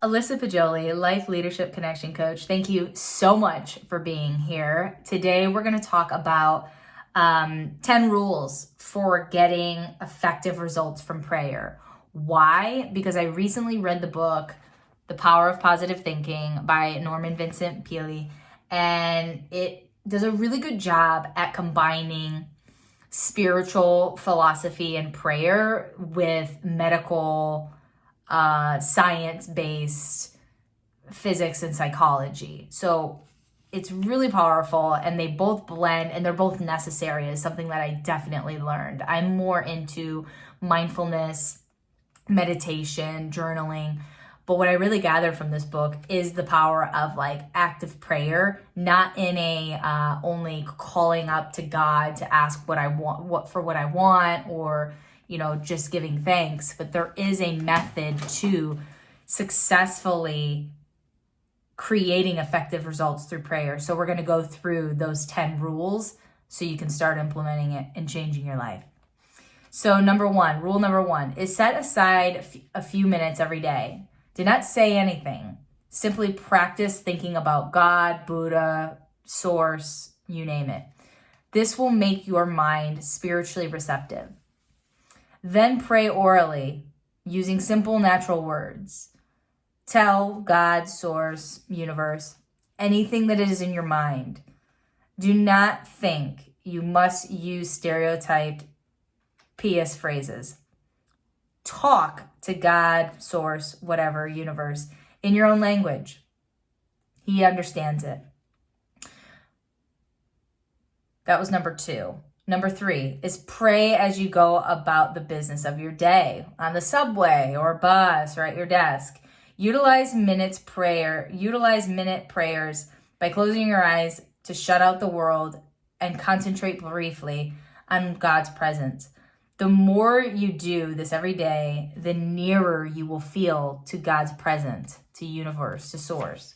Alyssa Poggioli, Life Leadership Connection Coach. Thank you so much for being here. Today, we're going to talk about 10 rules for getting effective results from prayer. Why? Because I recently read the book, The Power of Positive Thinking by Norman Vincent Peale, and it does a really good job at combining spiritual philosophy and prayer with medical science-based physics and psychology. So it's really powerful, and they both blend, and they're both necessary. Is something that I definitely learned. I'm more into mindfulness, meditation, journaling. But what I really gathered from this book is the power of like active prayer, not in a only calling up to God to ask what I want, or just giving thanks. But there is a method to successfully creating effective results through prayer. So we're going to go through those 10 rules so you can start implementing it and changing your life. So rule number one is set aside a few minutes every day. Do not say anything. Simply practice thinking about God, Buddha, source, you name it. This will make your mind spiritually receptive. Then pray orally using simple, natural words. Tell God, source, universe, anything that is in your mind. Do not think you must use stereotyped PS phrases. Talk to God, source, whatever, universe, in your own language. He understands it. That was number 2. Number 3 is pray as you go about the business of your day, on the subway or bus or at your desk. Utilize minute prayers by closing your eyes to shut out the world and concentrate briefly on God's presence. The more you do this every day, the nearer you will feel to God's presence, to universe, to source.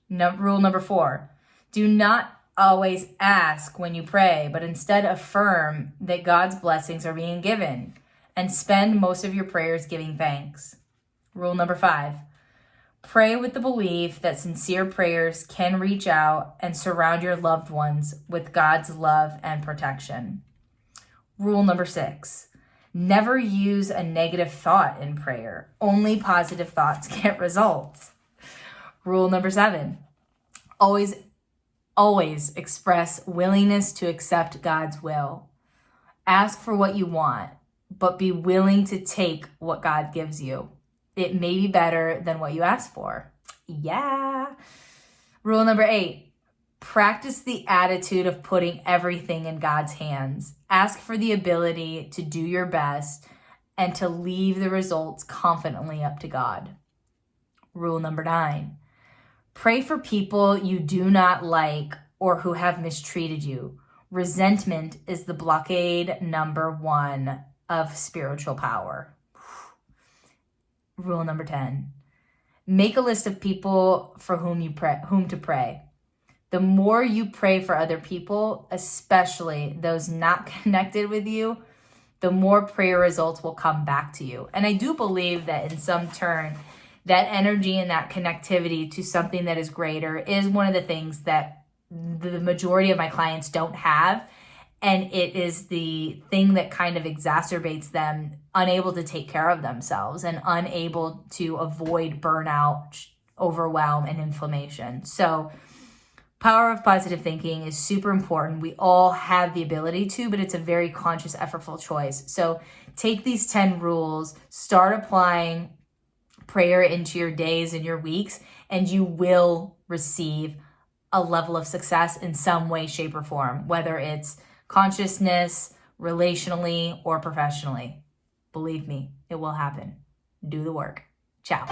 Rule number 4, do not always ask when you pray, but instead affirm that God's blessings are being given, and spend most of your prayers giving thanks. Rule number 5, pray with the belief that sincere prayers can reach out and surround your loved ones with God's love and protection. Rule number 6, never use a negative thought in prayer. Only positive thoughts get results. Rule number 7, always express willingness to accept God's will. Ask for what you want, but be willing to take what God gives you. It may be better than what you asked for. Yeah. Rule number 8, practice the attitude of putting everything in God's hands. Ask for the ability to do your best and to leave the results confidently up to God. Rule number 9, pray for people you do not like or who have mistreated you. Resentment is the blockade number 1 of spiritual power. Rule number 10, make a list of people for whom to pray. The more you pray for other people, especially those not connected with you, the more prayer results will come back to you. And I do believe that in some turn, that energy and that connectivity to something that is greater is one of the things that the majority of my clients don't have. And it is the thing that kind of exacerbates them unable to take care of themselves and unable to avoid burnout, overwhelm, and inflammation. So power of positive thinking is super important. We all have the ability to, but it's a very conscious, effortful choice. So take these 10 rules, start applying prayer into your days and your weeks, and you will receive a level of success in some way, shape, or form, whether it's consciousness, relationally, or professionally. Believe me, it will happen. Do the work. Ciao.